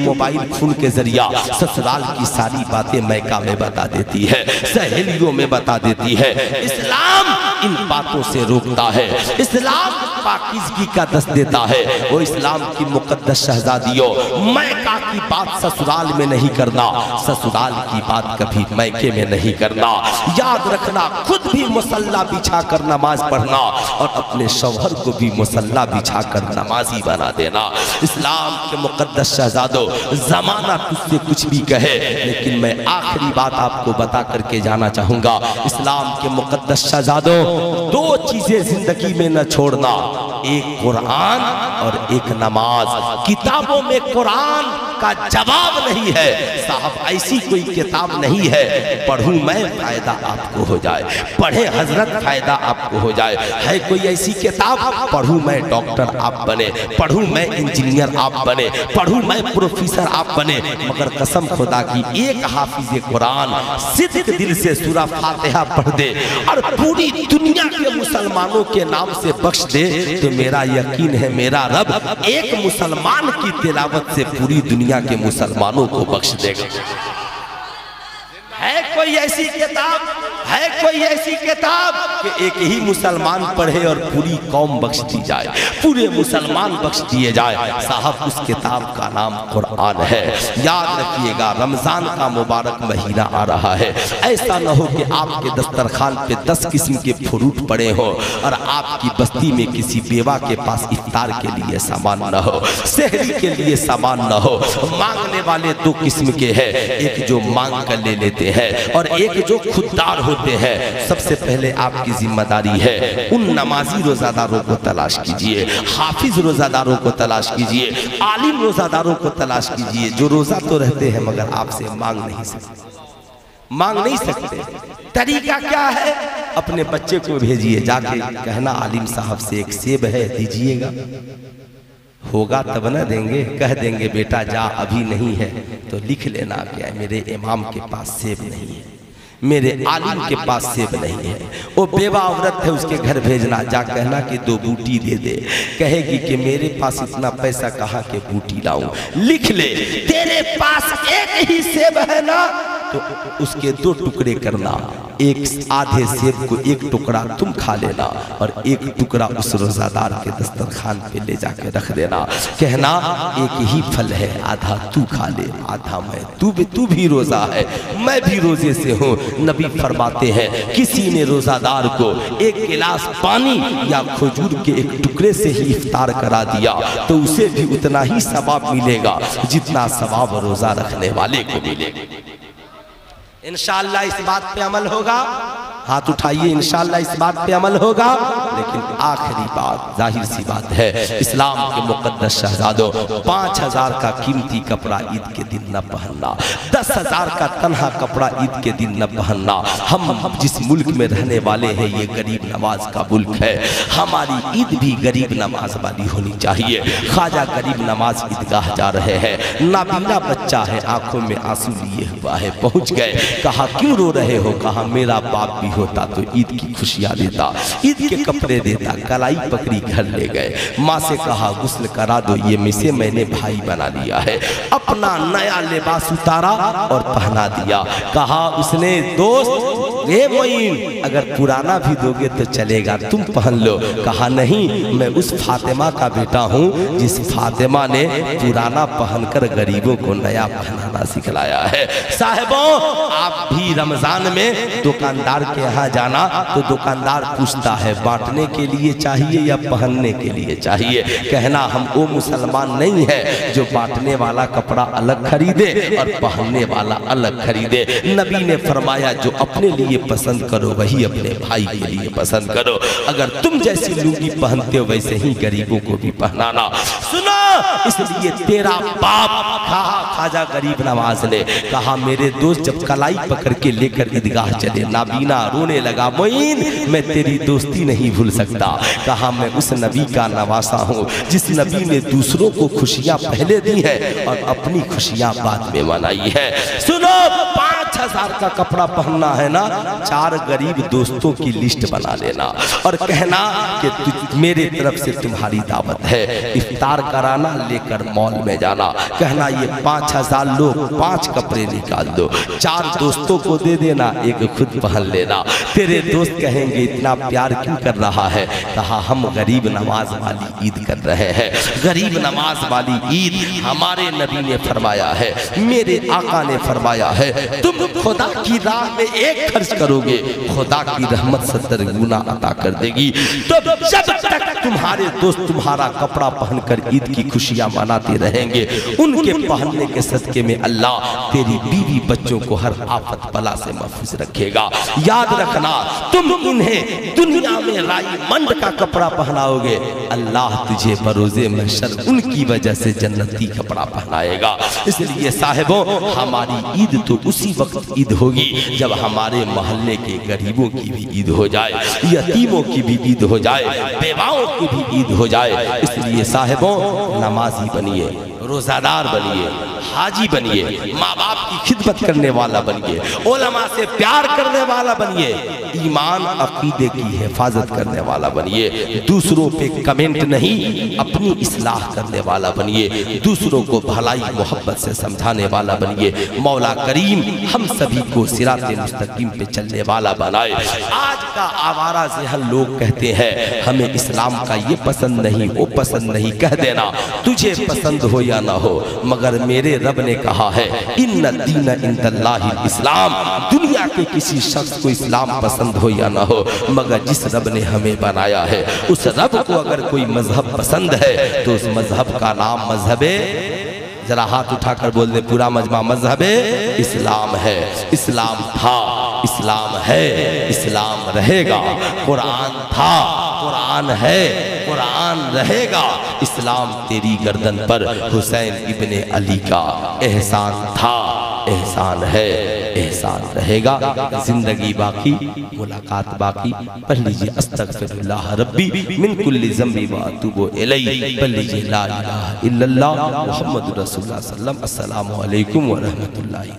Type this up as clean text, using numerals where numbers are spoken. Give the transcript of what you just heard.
Mobile phone के जरिया ससुराल की सारी बातें मैका में बता देती है, सहेलियों में बता देती है। इस्लाम इन बातों से रोकता है, इस्लाम पाकीज़गी का दस्त देता है। वो इस्लाम की मुकद्दस शहजादियों, मैका की बात ससुराल में नहीं करना, ससुराल की बात कभी मैके में नहीं करना। याद रखना, खुद भी मुसल्ला बिछा कर नमाज पढ़ना और अपने शौहर को भी मुसल्ला बिछा कर नमाजी बना देना। इस्लाम के मुकद्दस शहजादों, जमाना तुझसे कुछ भी कहे, लेकिन मैं आखिरी बात आपको बता करके जाना चाहूंगा। इस्लाम के मुकद्दस शहजादों, दो चीजें जिंदगी में न छोड़ना, एक कुरान और एक नमाज। किताबों में कुरान का जवाब नहीं है साहब, ऐसी कोई किताब नहीं है पढ़ूं मैं फायदा आपको हो जाए, पढ़े हजरत फायदा आपको हो जाए। है कोई ऐसी किताब, पढ़ूं मैं डॉक्टर आप बने, पढ़ूं मैं इंजीनियर आप बने, पढ़ूं मैं प्रोफेसर आप बने, मगर कसम खुदा की एक हाफिज कुरान सिद्ध दिल से सूरा फातिहा पढ़ दे और पूरी दुनिया के मुसलमानों के नाम से बख्श दे, तो मेरा यकीन है मेरा रब एक मुसलमान की तिलावत से पूरी दुनिया के मुसलमानों को बख्श देगा। है कोई ऐसी किताब, है कोई ऐसी किताब कि एक ही मुसलमान पढ़े और पूरी कौम बख्श दी जाए, पूरे मुसलमान बख्श दिए जाए? साहब, उस किताब का नाम कुरान है। याद रखिएगा, रमजान का मुबारक महीना आ रहा है, ऐसा न हो कि आपके दस्तरखान पे 10 किस्म के फ्रूट पड़े हो और आपकी बस्ती में किसी बेवा के पास इफ्तार के लिए सामान न हो, सहरी के लिए सामान न हो। मांगने वाले 2 किस्म के हैं, एक जो मांग कर ले लेते हैं और एक जो खुददार होते हैं। सबसे पहले आपकी जिम्मेदारी है उन नमाजी रोजादारों को तलाश कीजिए, हाफिज रोजादारों को तलाश कीजिए, आलिम रोजादारों को तलाश कीजिए, जो रोजा तो रहते हैं मगर आपसे मांग नहीं सकते। तरीका क्या है? अपने बच्चे को भेजिए, जाके कहना आलिम साहब से एक सेब है दीजिएगा, होगा तब न देंगे। कह देंगे बेटा जा अभी नहीं है, तो लिख लेना क्या मेरे इमाम के पास सेब नहीं है, मेरे आलिम के पास सेब नहीं है। वो बेवा औरत है, उसके घर भेजना, जा कहना कि 2 बूटी दे दे। कहेगी कि मेरे पास इतना पैसा कहाँ के बूटी लाऊं। लिख ले, तेरे पास एक ही सेब है ना, तो उसके 2 टुकड़े करना, एक आधे सेब को 1 टुकड़ा तुम खा लेना और 1 टुकड़ा उस रोजादार के दस्तरखान पे ले जाके रख देना। कहना एक ही फल है, आधा तू खा ले आधा मैं, तू भी रोजा है मैं भी रोजे से हूँ। नबी फरमाते हैं किसी ने रोजादार को 1 गिलास पानी या खजूर के 1 टुकड़े से ही इफ्तार करा दिया तो उसे भी उतना ही सवाब मिलेगा जितना सवाब रोजा रखने वाले को मिलेगा। इंशाअल्लाह इस बात पे अमल होगा, हाथ उठाइए, इंशाअल्लाह इस बात पे अमल होगा। लेकिन आखिरी बात, जाहिर सी बात है, इस्लाम के मुकद्दस शहजादों, 5000 का कीमती कपड़ा ईद के दिन न पहनना, 10,000 का तन्हा कपड़ा ईद के दिन न पहनना। हम जिस मुल्क में रहने वाले हैं ये गरीब नवाज का मुल्क है, हमारी ईद भी गरीब नमाज वाली होनी चाहिए। ख्वाजा गरीब नमाज ईदगाह जा रहे हैं, नाबीना बच्चा है, आंखों में आंसू लिए हुआ है, पहुंच गए, कहा क्यों रो रहे हो? कहा मेरा बाप भी होता तो ईद की खुशियां देता, ईद के कपड़े देता। कलाई पकड़ी घर ले गए, माँ से कहा गुस्ल करा दो, ये मिसे मैंने भाई बना लिया है। अपना नया लिबास उतारा और पहना दिया। कहा उसने दोस्त ये मोइन अगर पुराना भी दोगे तो चलेगा, तुम पहन लो। कहा नहीं, मैं उस फातिमा का बेटा हूँ जिस फातिमा ने पुराना पहनकर गरीबों को नया पहनाना सिखलाया है। साहिबों, आप भी रमजान में दुकानदार के यहाँ जाना तो दुकानदार पूछता है बांटने के लिए चाहिए या पहनने के लिए चाहिए। कहना हम वो मुसलमान नहीं है जो बांटने वाला कपड़ा अलग खरीदे और पहनने वाला अलग खरीदे। नबी ने फरमाया जो अपने लिए पसंद करो वही अपने भाई के लिए पसंद करो। अगर तुम जैसी लुंगी पहनते हो वैसे ही गरीबों को भी पहनाना। सुनो, इसलिए तेरा बाप कहा ख्वाजा गरीब नवाज ने कहा मेरे दोस्त जब कलाई पकड़ के लेकर ईदगाह चले, नाबीना रोने लगा, मोइन मैं तेरी दोस्ती नहीं भूल सकता। कहा मैं उस नबी का नवासा हूँ जिस नबी ने दूसरों को खुशियाँ पहले दी है और अपनी खुशियाँ बाद में मनाई है। सुनो, 5 5,000 का कपड़ा पहनना है ना, 4 गरीब दोस्तों की लिस्ट बना लेना और कहना कि मेरे तरफ से तुम्हारी दावत है, इफ्तार कराना, लेकर मॉल में जाना, कहना ये 5,000 लोग 5 कपड़े निकाल दो, 4 दोस्तों को दे देना, एक खुद पहन लेना। तेरे दोस्त कहेंगे इतना प्यार क्यों कर रहा है? कहा हम गरीब नमाज वाली ईद कर रहे हैं। गरीब नमाज वाली ईद हमारे नबी ने फरमाया है, मेरे आका ने फरमाया है, तुम खुदा की राह में एक खर्च करोगे, खुदा की रहमत 70 गुना अता कर देगी। तो जब तक तुम्हारे दोस्त तुम्हारा कपड़ा पहनकर ईद की खुशियां मनाते रहेंगे, उनके पहनने के सदके में अल्लाह तेरी बीवी बच्चों को हर आफत बला से महफूज रखेगा। याद रखना, तुम इन्हें दुनिया में राई मंड का कपड़ा पहनाओगे, अल्लाह तुझे बरोज़े महशर उनकी वजह से जन्नती कपड़ा पहनाएगा। इसलिए साहिबों, हमारी ईद तो उसी वक्त ईद होगी जब हमारे मोहल्ले के गरीबों की भी ईद हो जाए, यतीमों की भी ईद हो जाए, बेवाओं की भी ईद हो जाए। इसलिए साहिबों, नमाजी बनिए, रोजादार बनिए, हाजी बनिए, माँ बाप की खिदमत करने वाला बनिए, उलमा से प्यार करने वाला बनिए, ईमान अकीदे की हिफाजत करने वाला बनिए, दूसरों पे कमेंट नहीं अपनी इस्लाह करने वाला बनिए, दूसरों को भलाई मोहब्बत से समझाने वाला बनिए। मौला करीम हम सभी को सिराते मुस्तकीम पे चलने वाला बनाए। आज का आवारा ज़हन लोग कहते हैं हमें इस्लाम का ये पसंद नहीं, वो पसंद नहीं, कह देना तुझे पसंद हो या ना हो, मगर मेरे रब ने कहा है इन्ना दीन इंदल्लाहिल इस्लाम, दुनिया के किसी शख्स को इस्लाम पसंद हो या ना हो, मगर जिस रब ने हमें बनाया है उस रब को अगर कोई मजहब पसंद है तो उस मजहब का नाम मजहबे, जरा हाथ उठाकर बोल दे पूरा मजमा, मजहबे इस्लाम है। इस्लाम था, इस्लाम है, इस्लाम रहेगा। कुरान था, कुरान है, कुरान रहेगा। इस्लाम तेरी गर्दन पर हुसैन इब्ने अली का एहसान था, एहसान है, एहसान रहेगा। जिंदगी बाकी, मुलाकात बाकी। पढ़ लीजिए अस्तगफिरुल्लाह रब्बी मिन कुल्ली ज़ंबी व अतूबु इलैहि। पढ़ लीजिए ला इलाहा इल्लल्लाह मुहम्मदुर रसूलुल्लाह सल्लल्लाहु अलैहि वसल्लम। अस्सलामु अलैकुम व रहमतुल्लाहि।